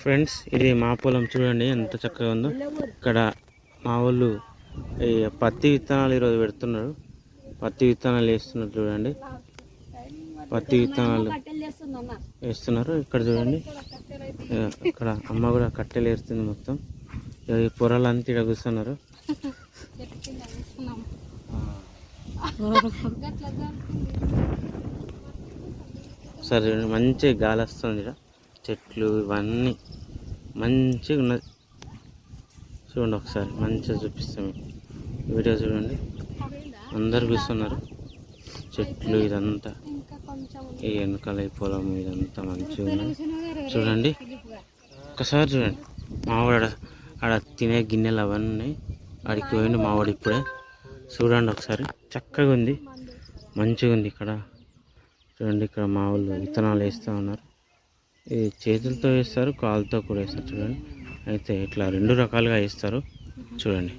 Friends, ఇది మా పొలం చూడండి ఎంత చక్కగా ఉందో. ఇక్కడ మా వాళ్ళు ఈ పత్తి విత్తనాలు ఈరోజు పెడుతున్నారు. పత్తి విత్తనాలు వేస్తున్నారు చూడండి. పత్తి విత్తనాలు వేస్తున్నారు. ఇక్కడ చూడండి, ఇక్కడ అమ్మ కూడా కట్టెలు వేస్తుంది మొత్తం. ఈ పొరలంతా ఇక్కడ కూర్చున్నారు. సరే చూడండి, మంచి గాలి వస్తుంది. ఇక్కడ చెట్లు ఇవన్నీ మంచిగా ఉన్నది. చూడండి ఒకసారి మంచిగా చూపిస్తాం. వీడియో చూడండి, అందరు కూర్చున్నారు. చెట్లు ఇదంతా ఈ వెనకాల ఈ పొలం ఇదంతా మంచిగా ఉన్నది. చూడండి ఒకసారి చూడండి. మావాడు ఆడ తినే గిన్నెలు అవన్నీ ఆడికి పోయింది మావాడు ఇప్పుడే. చూడండి ఒకసారి, చక్కగా ఉంది, మంచిగా ఉంది. ఇక్కడ చూడండి, ఇక్కడ మా వాళ్ళు విత్తనాలు వేస్తూ ఉన్నారు. ఇది చేతులతో వేస్తారు, కాలుతో కూడా వేస్తారు. చూడండి, అయితే ఇట్లా రెండు రకాలుగా వేస్తారు చూడండి.